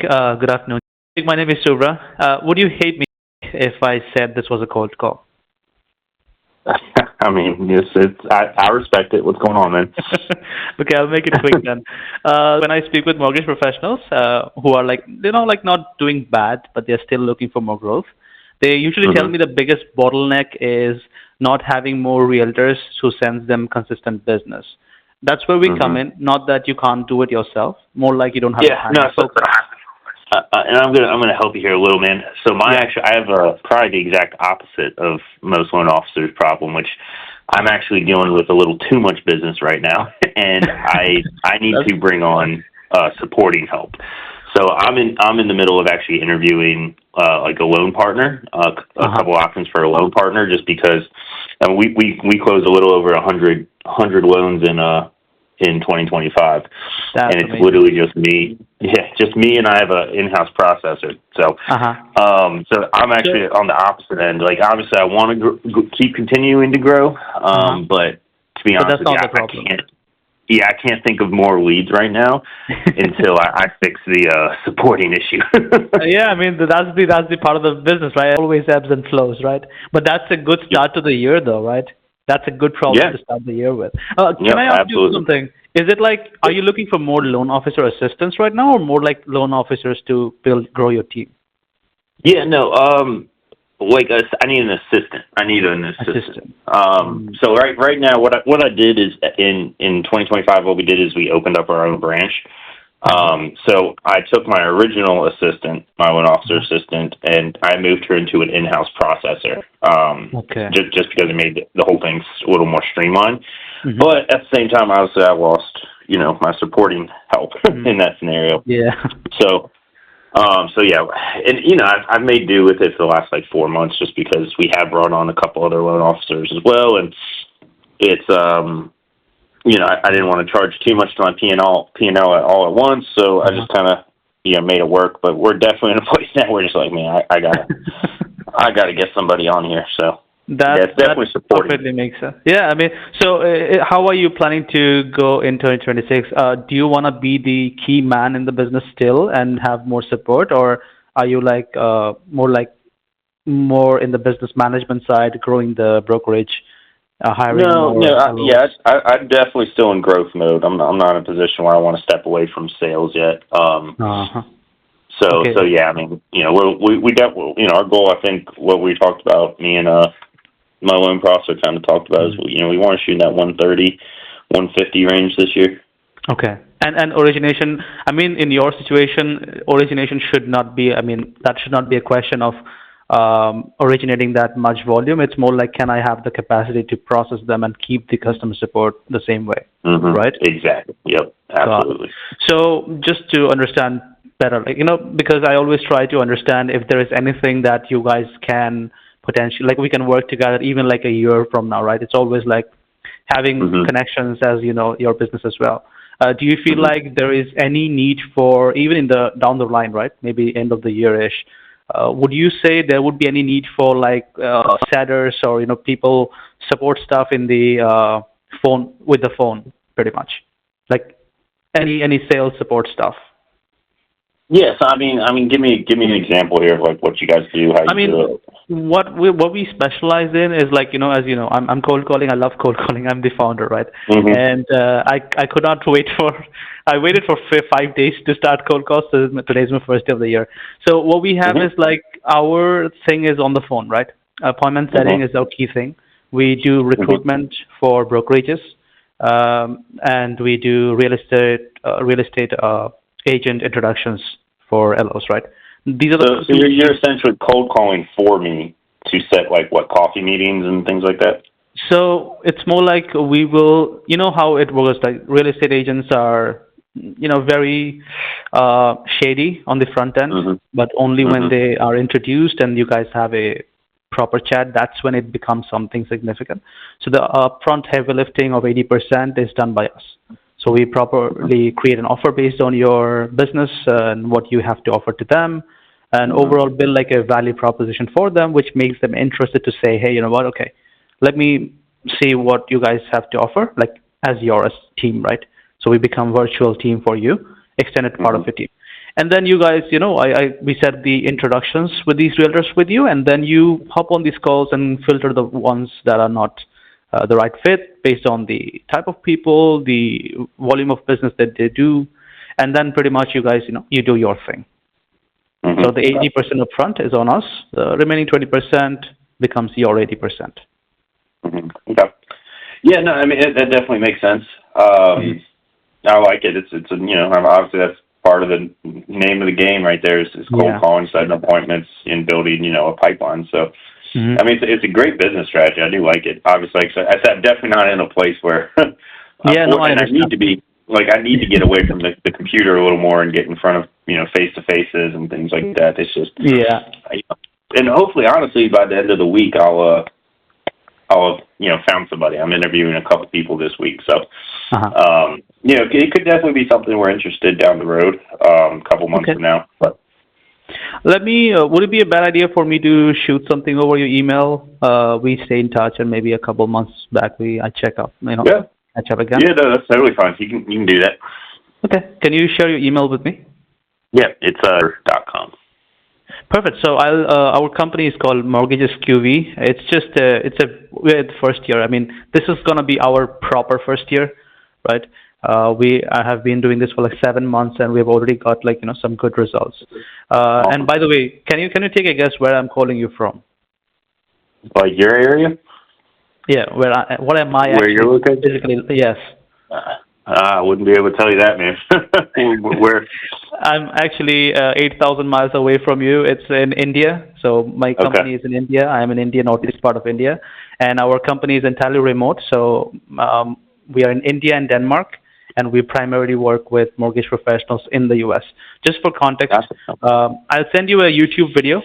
Good afternoon. My name is Subra. Would you hate me if I said this was a cold call? I mean, yes, I respect it. What's going on, man? Okay, I'll make it quick then. When I speak with mortgage professionals who are like, like not doing bad, but they're still looking for more growth, they usually tell hmm me the biggest bottleneck is not having more realtors who sends them consistent business. That's where we come hmm in. Not that you can't do it yourself, more like you don't have the Yeah, time no, to focus. and I'm gonna help you here a little, man. So Yeah. I have probably the exact opposite of most loan officers' problem, which I'm actually dealing with a little too much business right now, and I need That's to bring on supporting help. So I'm in the middle of actually interviewing like a loan partner, a uh-huh. couple options for a loan partner, just because we closed a little over a hundred loans in 2025, That's and it's amazing. literally just me. Yeah, just me, and I have an in-house processor. So, Uh-huh. so I'm So, actually on the opposite end. Like, obviously, I want to keep continuing to grow, uh-huh. but to be But honest that's with you, not the I problem. can't. Yeah, I can't think of more leads right now until I fix the supporting issue. Yeah, I mean that's the part of the business, right? Always ebbs and flows, right? But that's a good Yep. start to the year, though, right? That's a good problem Yeah. to start the year with. Can Yep. I ask you Absolutely. something? Is it like, are you looking for more loan officer assistants right now, or more like loan officers to grow your team? Yeah. No. Like I need an assistant. I need an assistant. Assistant. So right now, what I did is in 2025, what we did is we opened up our own branch. Uh-huh. So I took my original assistant, my loan officer Uh-huh. assistant, and I moved her into an in-house processor. Okay. Just because it made the whole thing a little more streamlined. Mm-hmm. But at the same time, obviously, I lost my supporting help Mm. in that scenario. Yeah. So so yeah, and I've made do with it for the last like 4 months, just because we have brought on a couple other loan officers as well, and it's I didn't want to charge too much to my P&L at all at once, so I Uh-huh. just kind of made it work. But we're definitely in a place now where just like, man, I gotta get somebody on here. So yeah, That it's that definitely supporting. perfectly makes sense. Yeah, I mean, so how are you planning to go in 2026? Do you want to be the key man in the business still and have more support, or are you like more in the business management side, growing the brokerage, hiring No, more no, LOs? yeah, I'm definitely still in growth mode. I'm not in a position where I want to step away from sales yet. Uh-huh. So Okay. yeah, I mean, we got, our goal. I think what we talked about, me and my loan processor kind of talked about is, Mhm. we want to shoot in that 130, 150 range this year. Okay. And origination, I mean, in your situation, origination should not be, I mean, that should not be a question of originating that much volume. It's more like, can I have the capacity to process them and keep the customer support the same way, right? Exactly. Yep. Got it. Absolutely. So just to understand better, like, because I always try to understand if there is anything that you guys can potentially, like we can work together even like a year from now, right? It's always like having hmm connections as your business as well. Do you feel hmm like there is any need for even in the down the line, right? Maybe end of the year-ish. Would you say there would be any need for like setters or people support stuff in the phone with the phone, pretty much, like any sales support stuff? Yes. I mean, give me an example here of like what you guys do, how I you do mean, it. what we specialize in is like as you know, I'm cold calling. I love cold calling. I'm the founder, right? hmm And I could not wait for. I waited for 5 days to start cold calls. So today's my first day of the year. So what we have hmm is like our thing is on the phone, right? Appointment hmm setting is our key thing. We do hmm recruitment for brokerages, and we do real estate agent introductions for LOs, right? These are the So two you're key. essentially cold calling for me to set like what coffee meetings and things like that. So it's more like we will, how it works. Like real estate agents are, very shady on the front end, hmm but only when hmm they are introduced and you guys have a proper chat, that's when it becomes something significant. So the upfront heavy lifting of 80% is done by us. So we properly create an offer based on your business and what you have to offer to them, and hmm overall build like a value proposition for them, which makes them interested to say, hey, you know what? Okay, let me see what you guys have to offer, like as your team, right? So we become virtual team for you, extended part hmm of your team. And then you guys, we set the introductions with these realtors with you, and then you hop on these calls and filter the ones that are not the right fit based on the type of people, the volume of business that they do, and then pretty much you guys, you do your thing. So the 80% upfront is on us. The remaining 20% becomes your 80%. Okay. Yeah, no, I mean that definitely makes sense. I like it. It's obviously that's part of the name of the game right there is cold calling, setting appointments, and building a pipeline. So I mean it's a great business strategy. I do like it. Obviously, like I said, I'm definitely not in a place where I need to be. Like I need to get away from the computer a little more and get in front of face to faces and things like that. It's just and hopefully, honestly, by the end of the week, I'll have found somebody. I'm interviewing a couple people this week, so it could definitely be something we're interested down the road, a couple months from now. But would it be a bad idea for me to shoot something over your email? We stay in touch, and maybe a couple months back I check up, catch up again. Yeah, no, that's totally fine. You can do that. Okay, can you share your email with me? Yeah, it's .com. Perfect. So our company is called Mortgages QV. We're at the first year. I mean, this is gonna be our proper first year, right? I have been doing this for like 7 months, and we've already got some good results. And by the way, can you take a guess where I'm calling you from? Like your area? Yeah. What am I? Where you're located? Physically, yes. I wouldn't be able to tell you that, man. Where? I'm actually 8,000 miles away from you. It's in India. So my company is in India. I am in India, northeast part of India, and our company is entirely remote. So we are in India and Denmark, and we primarily work with mortgage professionals in the U.S. Just for context, I'll send you a YouTube video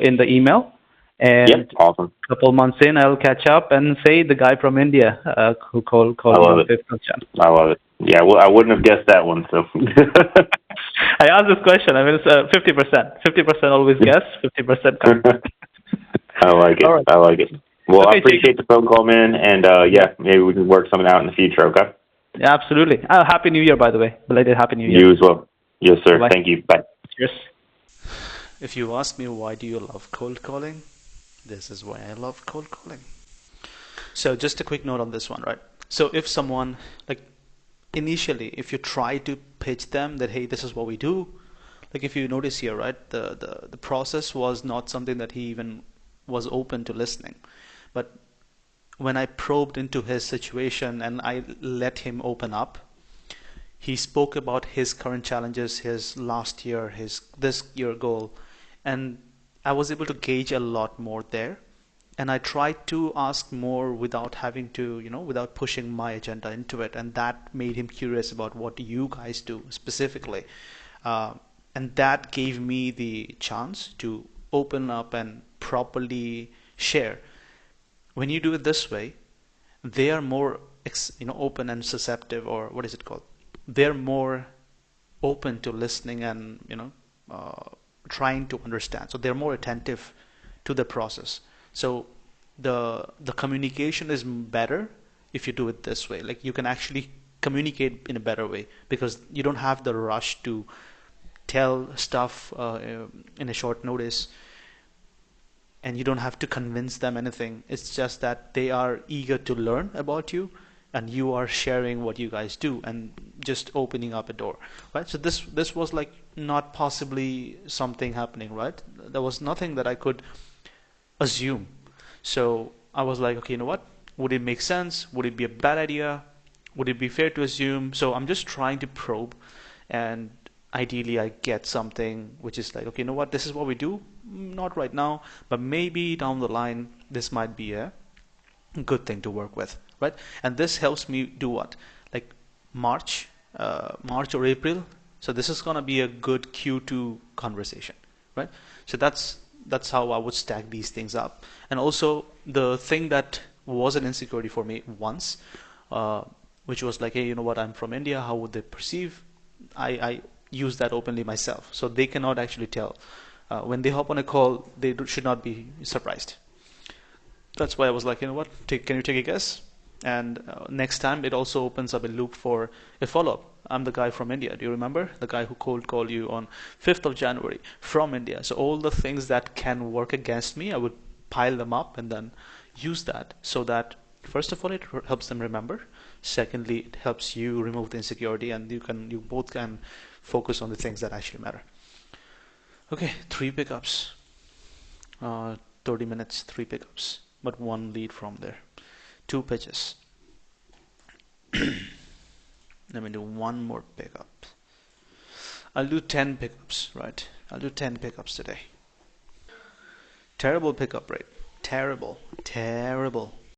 in the email. And awesome. A couple months in, I'll catch up and say the guy from India who called I love it. I love it. Yeah, well, I wouldn't have guessed that one. So I asked this question. I mean, it's 50%. 50% always guess, 50% correct. I like it. Right. I like it. Well, I appreciate the phone call, man. And maybe we can work something out in the future. Okay. Yeah, absolutely. Happy New Year, by the way. Belated Happy New Year. You as well. Yes, sir. Bye. Thank you. Bye. Cheers. If you ask me why do you love cold calling, this is why I love cold calling. So just a quick note on this one, right? So if someone, initially, if you try to pitch them that, hey, this is what we do, if you notice here, right, the process was not something that he even was open to listening. But when I probed into his situation and I let him open up, he spoke about his current challenges, his last year, his this year goal, and I was able to gauge a lot more there, and I tried to ask more without having to, without pushing my agenda into it, and that made him curious about what you guys do specifically, and that gave me the chance to open up and properly share. When you do it this way, they are more, open and susceptible, or what is it called? They're more open to listening and, trying to understand. So they're more attentive to the process. So the communication is better if you do it this way. You can actually communicate in a better way because you don't have the rush to tell stuff in a short notice, and you don't have to convince them anything. It's just that they are eager to learn about you, and you are sharing what you guys do and just opening up a door, right? So this was not possibly something happening, right? There was nothing that I could assume. So I was like, okay, you know what? Would it make sense? Would it be a bad idea? Would it be fair to assume? So I'm just trying to probe, and ideally I get something which is okay, you know what? This is what we do. Not right now, but maybe down the line this might be a good thing to work with, right? And this helps me do what? March or April. So this is gonna be a good Q2 conversation, right? So that's how I would stack these things up. And also the thing that was an insecurity for me once, which was hey, you know what? I'm from India. How would they perceive? I use that openly myself, so they cannot actually tell. When they hop on a call, they should not be surprised. That's why I was you know what? Can you take a guess? And next time it also opens up a loop for a follow-up. I'm the guy from India. Do you remember? The guy who cold called you on 5th of January from India. So all the things that can work against me, I would pile them up and then use that so that first of all it helps them remember. Secondly, it helps you remove the insecurity and you both can focus on the things that actually matter. Okay, 3 pickups. 30 minutes, 3 pickups, but one lead from there. 2 pitches. Let me do one more pickup. I'll do 10 pickups, right? I'll do 10 pickups today. Terrible pickup rate. Terrible. Terrible.